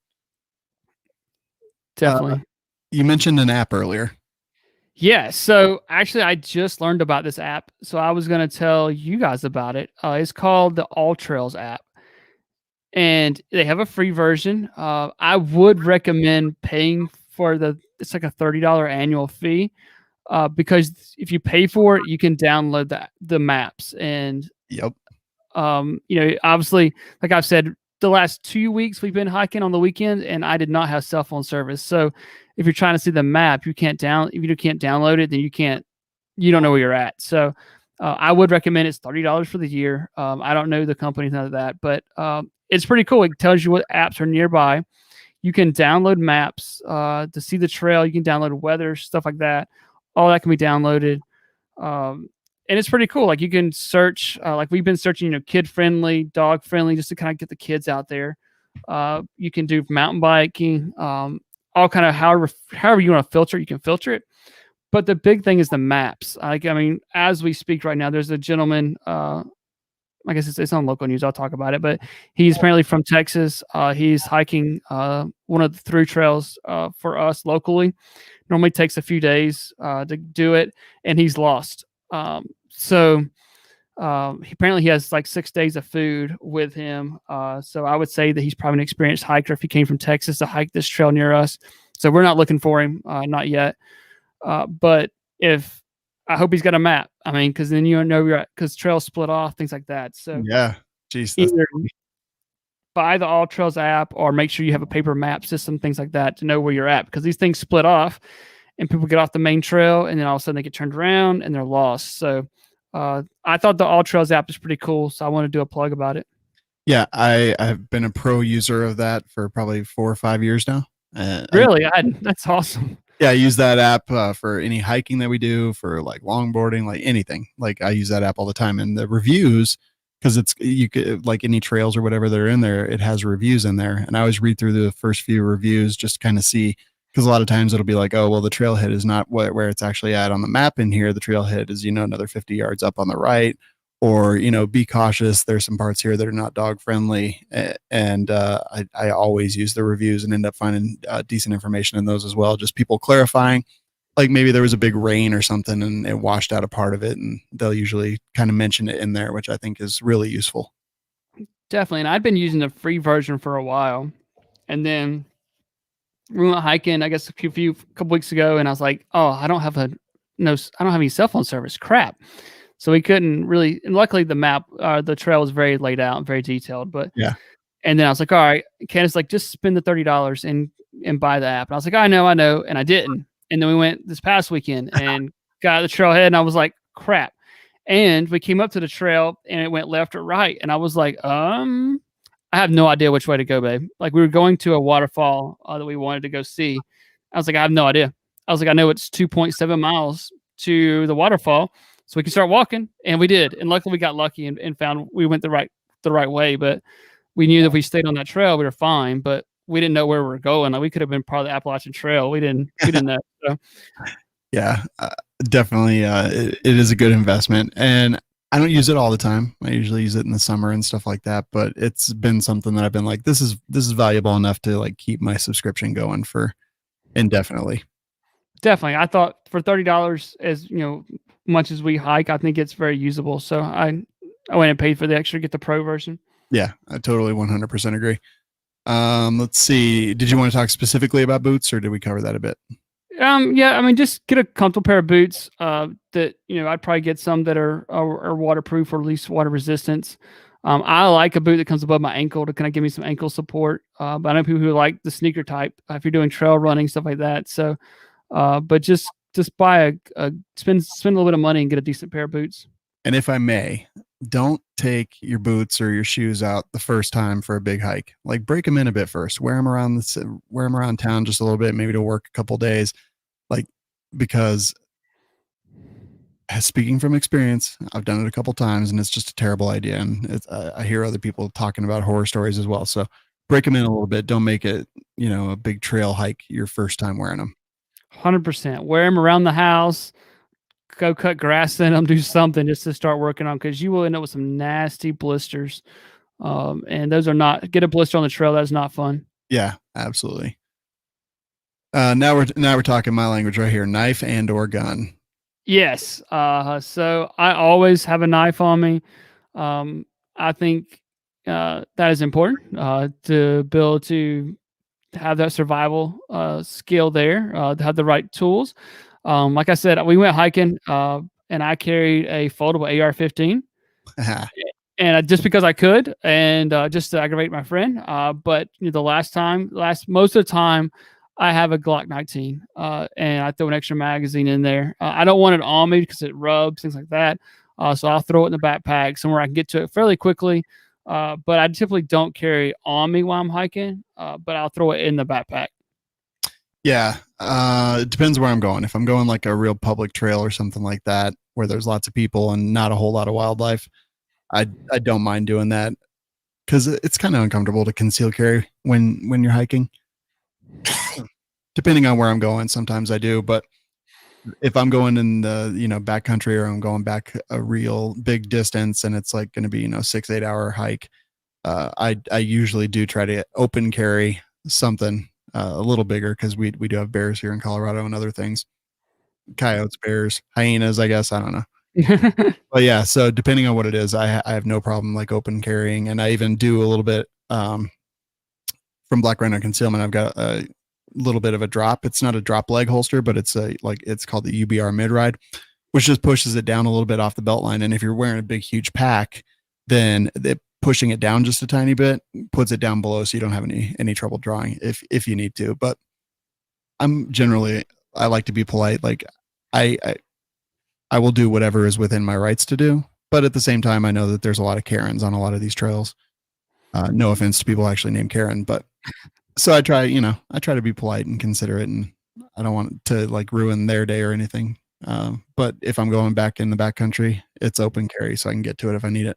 Definitely. You mentioned an app earlier. Yeah. So actually, I just learned about this app, so I was going to tell you guys about it. It's called the All Trails app, and they have a free version. I would recommend paying for it's like a $30 annual fee, because if you pay for it, you can download the maps. And Yep. Obviously, like I've said, the last 2 weeks we've been hiking on the weekend, and I did not have cell phone service. So if you're trying to see the map, if you can't download it, then you don't know where you're at. So I would recommend it's $30 for the year. I don't know the company, none of that, but it's pretty cool. It tells you what apps are nearby. You can download maps to see the trail. You can download weather, stuff like that. All that can be downloaded. And it's pretty cool. Like you can search, like we've been searching, kid friendly, dog friendly, just to kind of get the kids out there. You can do mountain biking, all kind of however you want to filter, you can filter it. But the big thing is the maps. As we speak right now, there's a gentleman, I guess it's on local news. I'll talk about it, but he's apparently from Texas. He's hiking one of the through trails for us locally. Normally takes a few days to do it, and he's lost. Apparently he has like 6 days of food with him. So I would say that he's probably an experienced hiker if he came from Texas to hike this trail near us. So we're not looking for him, not yet. But if I hope he's got a map. Because then because trails split off, things like that. So yeah, geez, either buy the All Trails app or make sure you have a paper map system, things like that, to know where you're at, because these things split off and people get off the main trail and then all of a sudden they get turned around and they're lost. So I thought the All Trails app is pretty cool. So I want to do a plug about it. Yeah, I've been a pro user of that for probably 4 or 5 years now. Really? That's awesome. Yeah, I use that app for any hiking that we do, for like longboarding, like anything. Like I use that app all the time, and the reviews, because you could, like any trails or whatever that are in there, it has reviews in there, and I always read through the first few reviews just to kind of see, because a lot of times it'll be like, oh well, the trailhead is not where it's actually at on the map in here. The trailhead is another 50 yards up on the right, or be cautious. There's some parts here that are not dog friendly, and I always use the reviews and end up finding decent information in those as well. Just people clarifying, like maybe there was a big rain or something and it washed out a part of it, and they'll usually kind of mention it in there, which I think is really useful. Definitely. And I've been using the free version for a while, and then we went hiking, I guess a couple weeks ago, and I was like, oh, I don't have any cell phone service. Crap. So we couldn't really, and luckily the trail was very laid out and very detailed. But yeah. And then I was like, all right, Candace, like, just spend the $30 and buy the app. And I was like, I know, and I didn't. And then we went this past weekend and got the trailhead, and I was like, crap. And we came up to the trail and it went left or right, and I was like, I have no idea which way to go, babe. Like, we were going to a waterfall that we wanted to go see. I was like, I have no idea. I was like, I know it's 2.7 miles to the waterfall, so we can start walking, and we did. And luckily we got lucky and found we went the right way, but we knew that if we stayed on that trail, we were fine, but we didn't know where we were going. Like, we could have been part of the Appalachian Trail. We didn't know. So. Yeah, definitely. It is a good investment, and I don't use it all the time. I usually use it in the summer and stuff like that, but it's been something that I've been like, this is valuable enough to like keep my subscription going for indefinitely. Definitely. I thought for $30, as much as we hike, I think it's very usable. So I went and paid for the extra, get the pro version. Yeah, I totally 100% agree. Let's see. Did you want to talk specifically about boots, or did we cover that a bit? Yeah, just get a comfortable pair of boots that, I'd probably get some that are waterproof or at least water resistance. I like a boot that comes above my ankle to kind of give me some ankle support. But I know people who like the sneaker type if you're doing trail running, stuff like that. So, but just buy spend a little bit of money and get a decent pair of boots. And if I may, don't take your boots or your shoes out the first time for a big hike. Like, break them in a bit first. Wear them around town just a little bit, maybe to work a couple days. Like, because speaking from experience, I've done it a couple times and it's just a terrible idea. And I hear other people talking about horror stories as well. So break them in a little bit. Don't make it, a big trail hike your first time wearing them. 100%. Wear them around the house. Go cut grass in them. Do something just to start working on, because you will end up with some nasty blisters. And those are not, get a blister on the trail. That's not fun. Yeah, absolutely. Now we're talking my language right here. Knife and or gun. Yes. So I always have a knife on me. I think that is important to be able to have that survival skill there, to have the right tools. Like I said, we went hiking and I carried a foldable AR-15. And just because I could, and just to aggravate my friend. But most of the time, I have a Glock 19, and I throw an extra magazine in there. I don't want it on me because it rubs, things like that. So I'll throw it in the backpack somewhere I can get to it fairly quickly. But I typically don't carry it on me while I'm hiking, but I'll throw it in the backpack. Yeah, it depends where I'm going. If I'm going like a real public trail or something like that, where there's lots of people and not a whole lot of wildlife, I don't mind doing that, because it's kind of uncomfortable to conceal carry when you're hiking. Depending on where I'm going, sometimes I do, but if I'm going in the backcountry, or I'm going back a real big distance and it's like going to be 6-8 hour hike, I usually do try to open carry something a little bigger, because we do have bears here in Colorado and other things, coyotes, bears, hyenas, I guess, I don't know. But yeah, so depending on what it is, I have no problem like open carrying, and I even do a little bit from Black Rhino Concealment. I've got a little bit of a drop. It's not a drop leg holster, but it's called the UBR mid ride, which just pushes it down a little bit off the belt line. And if you're wearing a big huge pack, then pushing it down just a tiny bit puts it down below, so you don't have any trouble drawing if you need to. But I like to be polite. Like I will do whatever is within my rights to do, but at the same time, I know that there's a lot of Karens on a lot of these trails. No offense to people actually named Karen, but so I try to be polite and considerate, and I don't want to like ruin their day or anything. But if I'm going back in the backcountry, it's open carry, so I can get to it if I need it.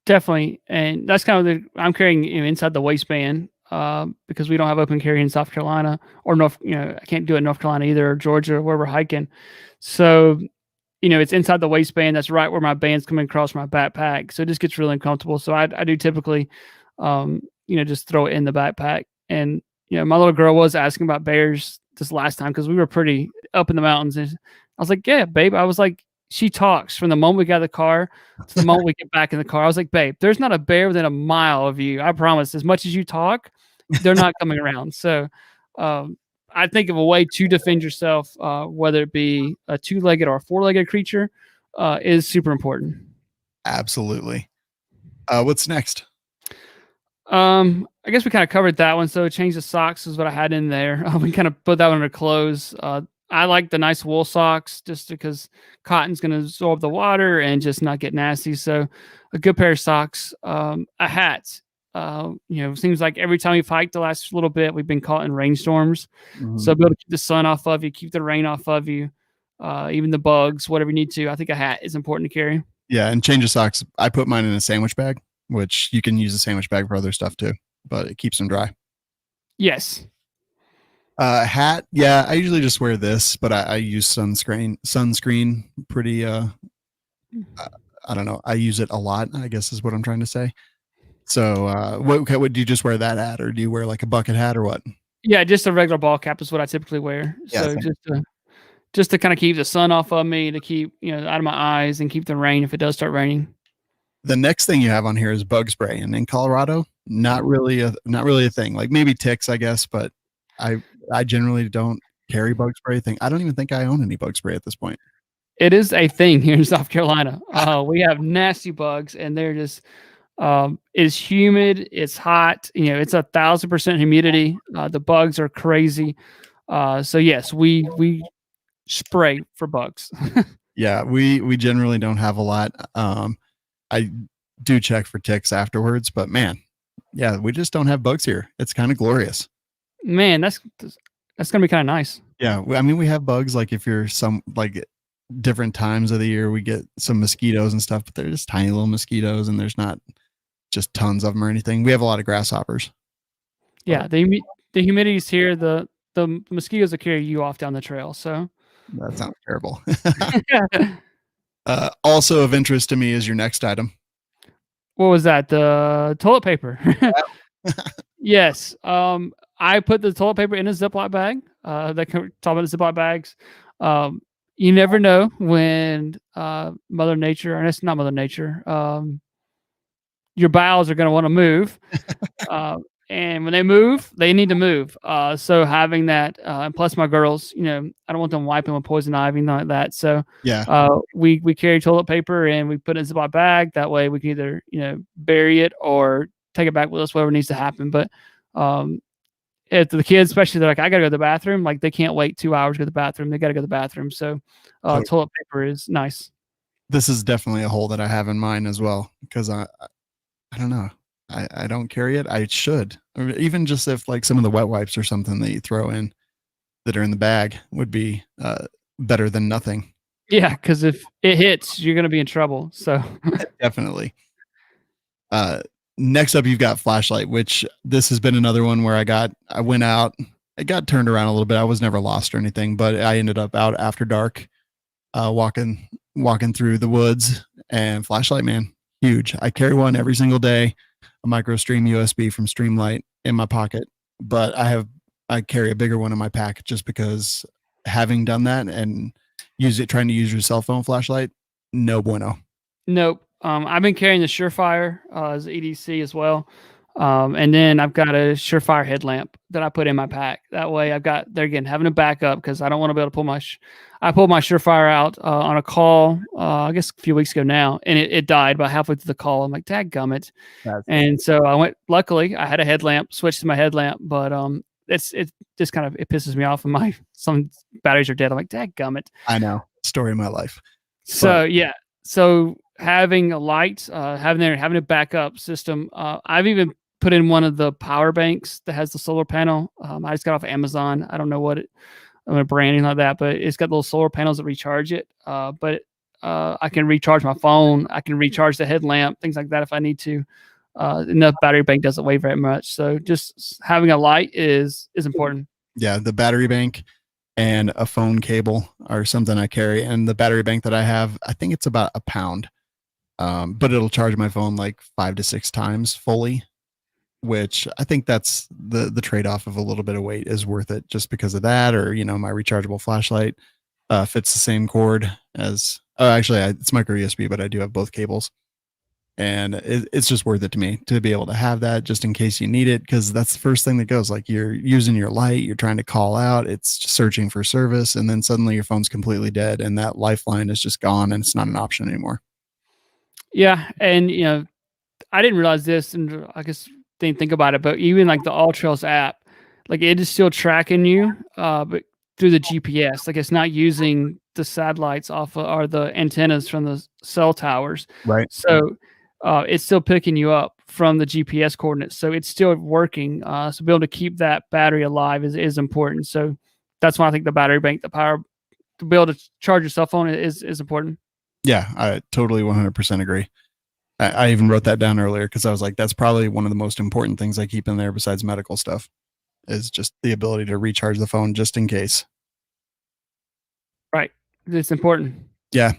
Definitely. And that's kind of I'm carrying inside the waistband because we don't have open carry in South Carolina or I can't do it in North Carolina either, or Georgia, where we're hiking. So, it's inside the waistband. That's right where my band's coming across my backpack. So it just gets really uncomfortable. So I do typically, just throw it in the backpack. And, my little girl was asking about bears this last time, because we were pretty up in the mountains. And I was like, yeah, babe. I was like, she talks from the moment we got in the car to the moment we get back in the car. I was like, babe, there's not a bear within a mile of you. I promise. As much as you talk, they're not coming around. So I think of a way to defend yourself, whether it be a 2-legged or a 4-legged creature, is super important. Absolutely. What's next? I guess we kind of covered that one. So change the socks is what I had in there. We kind of put that one under clothes. I like the nice wool socks just because cotton's going to absorb the water and just not get nasty. So a good pair of socks, a hat. Seems like every time we've hiked the last little bit, we've been caught in rainstorms. Mm-hmm. So be able to keep the sun off of you, keep the rain off of you, even the bugs, whatever you need to. I think a hat is important to carry. Yeah, and change of socks. I put mine in a sandwich bag, which you can use a sandwich bag for other stuff too, but it keeps them dry. Yes. Hat. Yeah, I usually just wear this, but I use sunscreen pretty, I don't know. I use it a lot, I guess is what I'm trying to say. So what do you just wear that hat, or do you wear like a bucket hat, or what? Yeah, just a regular ball cap is what I typically wear. Yeah, so just to kind of keep the sun off of me, to keep out of my eyes, and keep the rain if it does start raining. The next thing you have on here is bug spray, and in Colorado, not really a thing. Like maybe ticks, I guess, but I generally don't carry bug spray thing. I don't even think I own any bug spray at this point. It is a thing here in South Carolina. We have nasty bugs, and they're just it's humid, it's hot, it's 1,000% humidity. The bugs are crazy. So yes, we spray for bugs. Yeah, we generally don't have a lot. I do check for ticks afterwards, but man, yeah, we just don't have bugs here. It's kind of glorious. Man, that's gonna be kind of nice. Yeah, I mean, we have bugs like if you're some like different times of the year, we get some mosquitoes and stuff, but they're just tiny little mosquitoes, and there's not just tons of them or anything. We have a lot of grasshoppers. Yeah, the humidity's here. The mosquitoes will carry you off down the trail. So That sounds terrible. Also of interest to me is your next item. What was that? The toilet paper. Yes. I put the toilet paper in a Ziploc bag. Talk about the Ziploc bags. You never know when Mother Nature, and it's not Mother Nature, your bowels are going to want to move. And when they move, they need to move. So having that, and plus my girls, I don't want them wiping with poison ivy and like that. So Yeah. we carry toilet paper and we put it in a Ziploc bag. That way we can either bury it or take it back with us, whatever needs to happen. But if the kids, especially, they're like, I gotta go to the bathroom. Like they can't wait 2 hours to go to the bathroom. They gotta go to the bathroom. So toilet paper is nice. This is definitely a hole that I have in mine as well because I don't know. I don't carry it. I should. Or even just if like some of the wet wipes or something that you throw in that are in the bag would be better than nothing. Yeah, because if it hits, you're gonna be in trouble. So definitely. Next up, you've got flashlight, which this has been another one where I went out. It got turned around a little bit. I was never lost or anything, but I ended up out after dark, walking through the woods, and flashlight, man, huge. I carry one every single day, a micro stream USB from Streamlight in my pocket, but I carry a bigger one in my pack just because having done that and trying to use your cell phone flashlight, no bueno. Nope. I've been carrying the Surefire as EDC as well. And then I've got a Surefire headlamp that I put in my pack. That way I've got, there again, having a backup because I don't want to be able to pull I pulled my Surefire out on a call, I guess a few weeks ago now, and it died about halfway through the call. I'm like, dadgummit. And so I went, luckily I had a headlamp, switched to my headlamp, but it just kind of, it pisses me off when some batteries are dead. I'm like, dadgummit. I know. Story of my life. So yeah. So having a light, having a backup system. I've even put in one of the power banks that has the solar panel. I just got off Amazon. I don't know what I'm a branding like that, but it's got little solar panels that recharge it. But I can recharge my phone. I can recharge the headlamp, things like that if I need to. The battery bank doesn't weigh very much. So just having a light is important. Yeah, the battery bank and a phone cable are something I carry. And the battery bank that I have, I think it's about £1. But it'll charge my phone like 5 to 6 times fully, which I think that's the trade-off of a little bit of weight is worth it just because of that. Or, my rechargeable flashlight fits the same cord as, actually it's micro USB, but I do have both cables. And it's just worth it to me to be able to have that just in case you need it. Because that's the first thing that goes, like you're using your light, you're trying to call out, it's just searching for service. And then suddenly your phone's completely dead and that lifeline is just gone and it's not an option anymore. Yeah. And, I didn't realize this and I guess didn't think about it, but even like the All Trails app, like it is still tracking you, but through the GPS, like it's not using the satellites or the antennas from the cell towers. Right. So, it's still picking you up from the GPS coordinates. So it's still working. So being able to keep that battery alive is important. So that's why I think the battery bank, the power to be able to charge your cell phone is important. Yeah, I totally 100% agree. I even wrote that down earlier because I was like, that's probably one of the most important things I keep in there besides medical stuff is just the ability to recharge the phone just in case. Right. It's important. Yeah.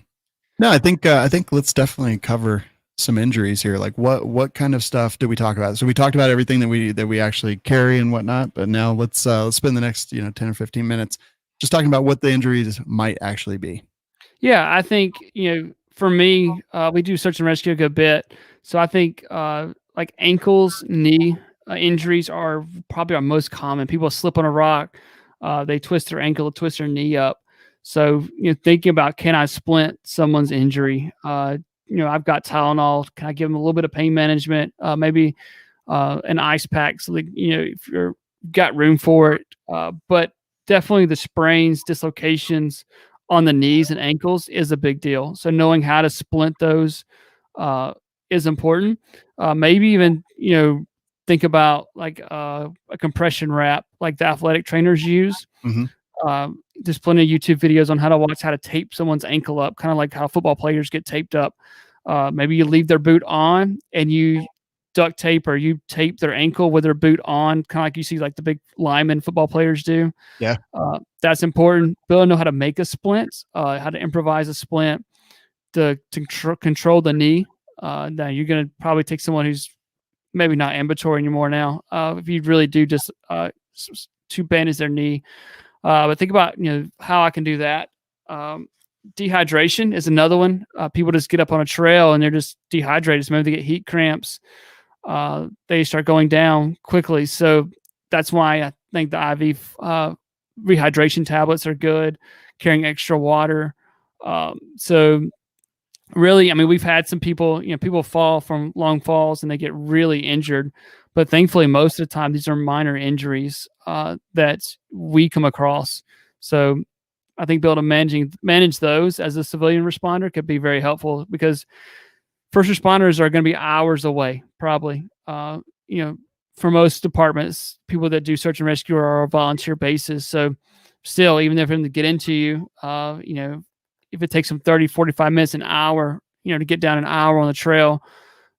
No, I think let's definitely cover some injuries here. Like what kind of stuff did we talk about? So we talked about everything that we actually carry and whatnot, but now let's spend the next 10 or 15 minutes just talking about what the injuries might actually be. Yeah, I think for me, we do search and rescue a good bit, so I think like ankles, knee injuries are probably our most common. People slip on a rock, they twist their ankle, twist their knee up. So thinking about, can I splint someone's injury? I've got Tylenol. Can I give them a little bit of pain management? Maybe an ice pack so that, if you've got room for it. But definitely the sprains, dislocations on the knees and ankles is a big deal. So knowing how to splint those is important. Maybe even, think about like a compression wrap like the athletic trainers use. Mm-hmm. There's plenty of YouTube videos on how to tape someone's ankle up, kind of like how football players get taped up. Maybe you leave their boot on and you duct tape or you tape their ankle with their boot on, kind of like you see like the big linemen football players do. Yeah. That's important. Be able to know how to make a splint, how to improvise a splint, to control the knee. Now you're going to probably take someone who's maybe not ambulatory anymore now. If you really do just to bandage their knee. But think about, how I can do that. Dehydration is another one. People just get up on a trail and they're just dehydrated. So maybe they get heat cramps. They start going down quickly. So that's why I think the IV rehydration tablets are good, carrying extra water. So really, I mean, we've had some people, people fall from long falls and they get really injured. But thankfully, most of the time, these are minor injuries that we come across. So I think being able to manage those as a civilian responder could be very helpful, because first responders are going to be hours away, probably. For most departments, people that do search and rescue are on a volunteer basis. So still, even if they get into you, if it takes them 30, 45 minutes, an hour, to get down an hour on the trail.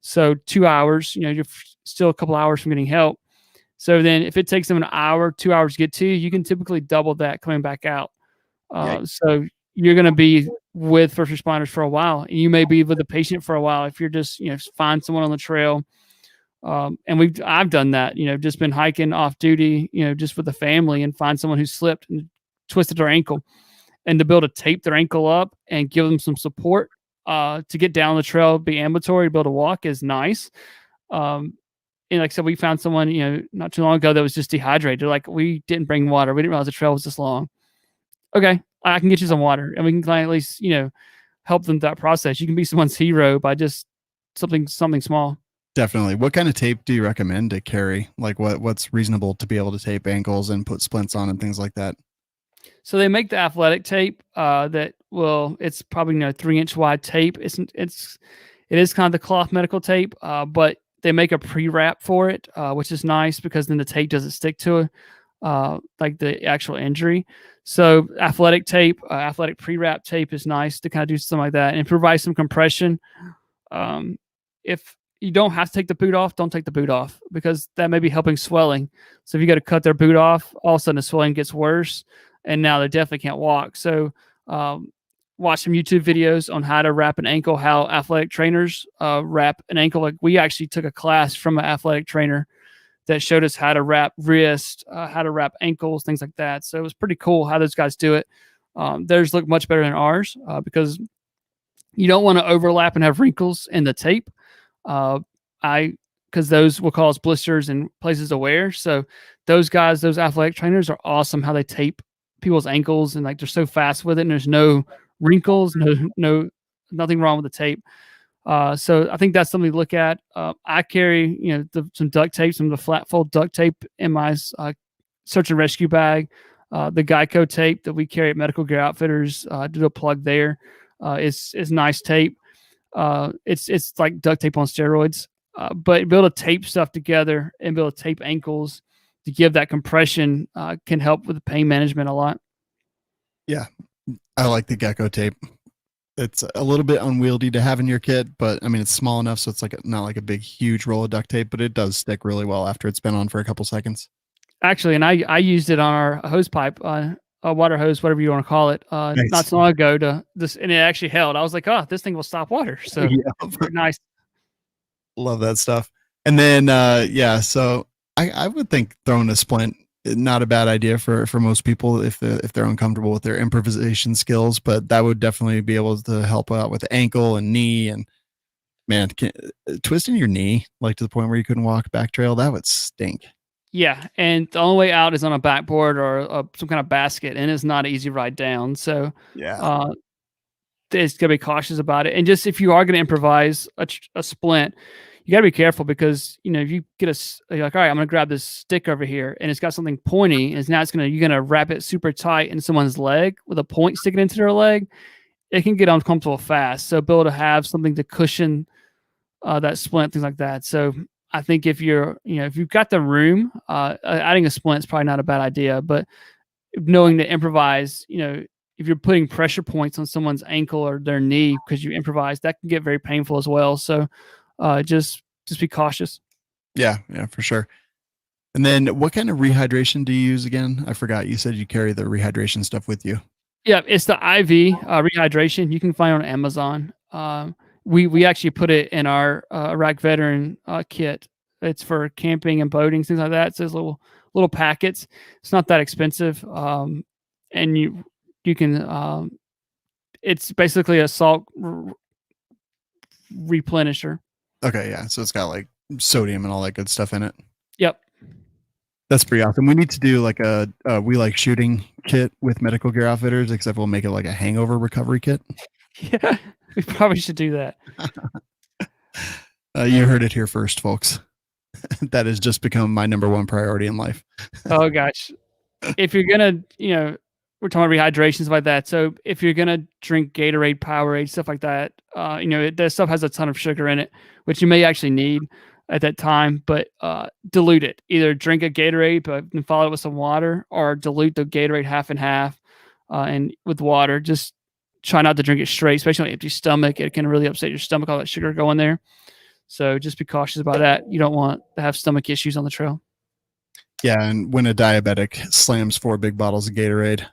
So 2 hours, you're still a couple hours from getting help. So then if it takes them an hour, 2 hours to get to you, you can typically double that coming back out. So you're going to be with first responders for a while. And you may be with the patient for a while if you're just, find someone on the trail. And I've done that, just been hiking off duty, just with the family, and find someone who slipped and twisted their ankle, and to be able to tape their ankle up and give them some support to get down the trail, be ambulatory, to be able to walk is nice. And like I said, we found someone, not too long ago that was just dehydrated. Like, we didn't bring water. We didn't realize the trail was this long. Okay, I can get you some water, and we can at least, help them that process. You can be someone's hero by just something small. Definitely. What kind of tape do you recommend to carry? Like what's reasonable to be able to tape ankles and put splints on and things like that? So they make the athletic tape it's probably 3-inch wide tape. It is kind of the cloth medical tape, but they make a pre-wrap for it, which is nice because then the tape doesn't stick to it, like the actual injury. So athletic tape, athletic pre-wrap tape is nice to kind of do something like that and provide some compression. If you don't have to take the boot off, don't take the boot off, because that may be helping swelling. So if you got to cut their boot off, all of a sudden the swelling gets worse, and now they definitely can't walk. So watch some YouTube videos on how to wrap an ankle, how athletic trainers wrap an ankle. Like, we actually took a class from an athletic trainer that showed us how to wrap wrist, how to wrap ankles, things like that. So it was pretty cool how those guys do it. Theirs look much better than ours because you don't want to overlap and have wrinkles in the tape. Because those will cause blisters and places to wear. So those guys, those athletic trainers, are awesome how they tape people's ankles, and like they're so fast with it, and there's no wrinkles, nothing wrong with the tape. So I think that's something to look at. I carry, some duct tape, some of the flat fold duct tape in my search and rescue bag. The Geico tape that we carry at Medical Gear Outfitters, do a plug there, is nice tape. It's like duct tape on steroids, but be able to tape stuff together and be able to tape ankles to give that compression can help with the pain management a lot. Yeah, I like the Gecko tape. It's a little bit unwieldy to have in your kit, but I mean, it's small enough so it's not like a big, huge roll of duct tape, but it does stick really well after it's been on for a couple seconds. Actually, and I used it on our hose pipe, a water hose, whatever you want to call it, Nice. not so long ago and it actually held. I was like, oh, this thing will stop water. So Yeah. nice. Love that stuff. And then, so I would think throwing a splint, not a bad idea for most people if they're uncomfortable with their improvisation skills, but that would definitely be able to help out with the ankle and knee. And man, twisting your knee, like to the point where you couldn't walk back trail, that would stink. Yeah, and the only way out is on a backboard or some kind of basket, and it's not an easy ride down. So Yeah. it's gonna be cautious about it. And just if you are gonna improvise a splint, you gotta be careful, because if you get you're like, all right, I'm gonna grab this stick over here, and it's got something pointy, and now you're gonna wrap it super tight in someone's leg with a point sticking into their leg. It can get uncomfortable fast. So be able to have something to cushion that splint, things like that. So I think if you've got the room, adding a splint is probably not a bad idea, but knowing to improvise, if you're putting pressure points on someone's ankle or their knee because you improvise, that can get very painful as well. So just be cautious. Yeah, for sure. And then what kind of rehydration do you use again? I forgot. You said you carry the rehydration stuff with you. Yeah, it's the IV Rehydration. You can find it on Amazon. We actually put it in our Iraq veteran kit. It's for camping and boating, things like that. It says little packets. It's not that expensive, and you can. It's basically a salt replenisher. Okay, yeah. So it's got like sodium and all that good stuff in it. Yep. That's pretty awesome. We need to do like a we like shooting kit with Medical Gear Outfitters, except we'll make it like a hangover recovery kit. Yeah, we probably should do that. You heard it here first, folks. That has just become my number one priority in life. Oh gosh, if you're gonna, we're talking about rehydration stuff like that. So if you're gonna drink Gatorade, Powerade, stuff like that, that stuff has a ton of sugar in it, which you may actually need at that time. But dilute it. Either drink a Gatorade, but and follow it with some water, or dilute the Gatorade half and half, and with water. Just try not to drink it straight, especially on an empty stomach. It can really upset your stomach, all that sugar going there. So just be cautious about that. You don't want to have stomach issues on the trail. Yeah, and when a diabetic slams 4 big bottles of Gatorade,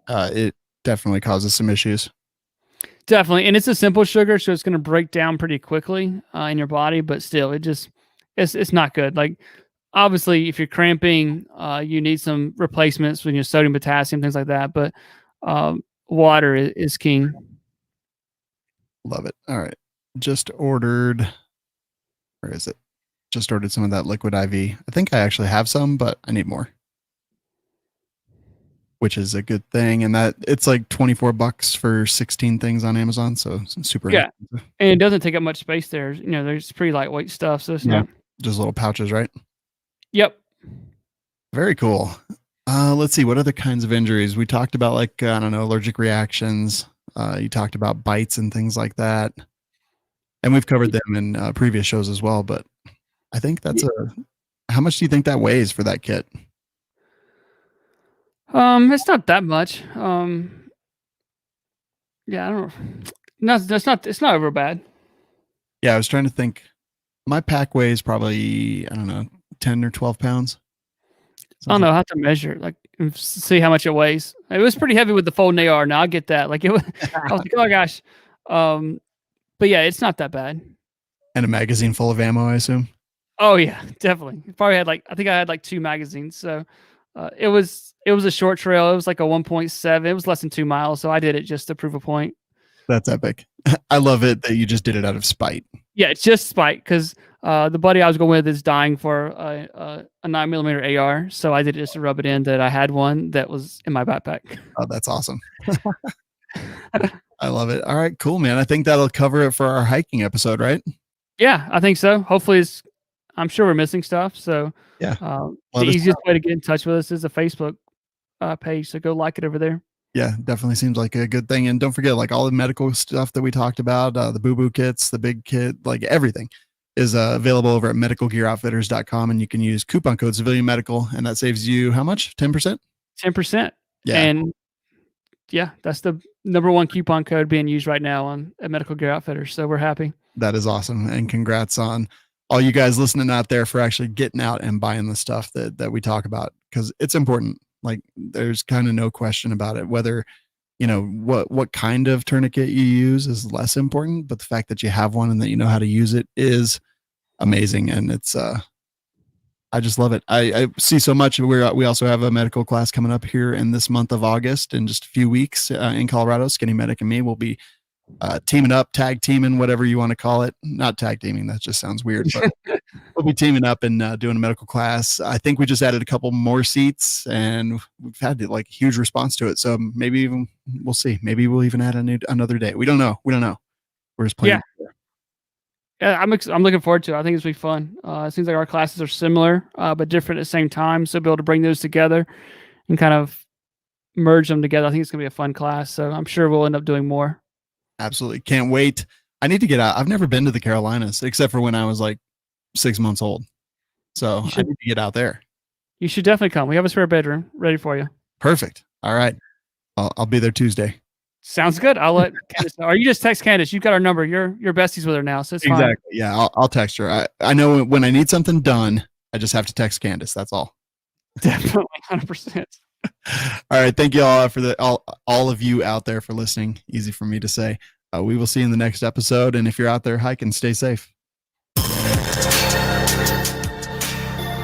it definitely causes some issues. Definitely, and it's a simple sugar, so it's going to break down pretty quickly in your body. But still, it's not good. Like obviously, if you're cramping, you need some replacements with your sodium, potassium, things like that. But water is king. Love it. All right, just ordered. Where is it? Just ordered some of that liquid IV. I think I actually have some, but I need more, which is a good thing. And that it's like $24 for 16 things on Amazon. So it's super. Yeah. Expensive. And it doesn't take up much space there. There's pretty lightweight stuff. So it's not just little pouches, right? Yep. Very cool. Let's see. What other kinds of injuries? We talked about like, I don't know, allergic reactions. You talked about bites and things like that. And we've covered them in previous shows as well, but I think that's how much do you think that weighs for that kit? It's not that much. Yeah, I don't know. No, it's not over bad. Yeah, I was trying to think. My pack weighs probably, I don't know, 10 or 12 pounds. I don't know. I have to measure it, like see how much it weighs. It was pretty heavy with the folding AR. Now I get that. Like it was, I was like, oh gosh. But yeah, it's not that bad. And a magazine full of ammo, I assume. Oh yeah, definitely. Probably had I think I had like 2 magazines. So it was a short trail. It was like a 1.7. It was less than 2 miles. So I did it just to prove a point. That's epic. I love it that you just did it out of spite. Yeah, it's just spite because the buddy I was going with is dying for a 9mm AR. So I did it just to rub it in that I had one that was in my backpack. Oh, that's awesome. I love it. All right, cool, man. I think that'll cover it for our hiking episode, right? Yeah, I think so. Hopefully, I'm sure we're missing stuff. So yeah, the easiest way to get in touch with us is a Facebook page. So go like it over there. Yeah, definitely seems like a good thing. And don't forget, like all the medical stuff that we talked about, the boo-boo kits, the big kit, like everything is available over at medicalgearoutfitters.com. And you can use coupon code Civilian Medical, and that saves you how much? 10%? 10%. Yeah. And yeah, that's the number one coupon code being used right now at Medical Gear Outfitters. So we're happy. That is awesome. And congrats on all you guys listening out there for actually getting out and buying the stuff that we talk about, because it's important. Like there's kind of no question about it. Whether, what kind of tourniquet you use is less important, but the fact that you have one and that you know how to use it is amazing. And it's, I just love it. I see so much. We also have a medical class coming up here in this month of August in just a few weeks in Colorado. Skinny Medic and me will be teaming up, tag teaming, whatever you want to call it. Not tag teaming. That just sounds weird, but we'll be teaming up and doing a medical class. I think we just added a couple more seats and we've had like huge response to it. So maybe even we'll see. Maybe we'll even add another day. We don't know. We're just playing. Yeah, I'm looking forward to it. I think it's going to be fun. It seems like our classes are similar, but different at the same time. So be able to bring those together and kind of merge them together. I think it's going to be a fun class. So I'm sure we'll end up doing more. Absolutely. Can't wait. I need to get out. I've never been to the Carolinas except for when I was like 6 months old. So I need to get out there. You should definitely come. We have a spare bedroom ready for you. Perfect. All right. I'll be there Tuesday. Sounds good. I'll let Candace know. Or you just text Candace. You've got our number. You're besties with her now, so it's fine. Exactly. Yeah, I'll text her. I know when I need something done, I just have to text Candace. That's all. Definitely, 100%. All right. Thank you all for all of you out there for listening. Easy for me to say. We will see you in the next episode. And if you're out there hiking, stay safe.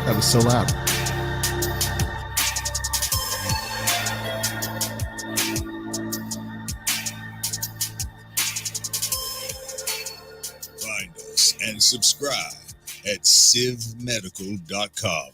That was so loud. Find us and subscribe at civmedical.com.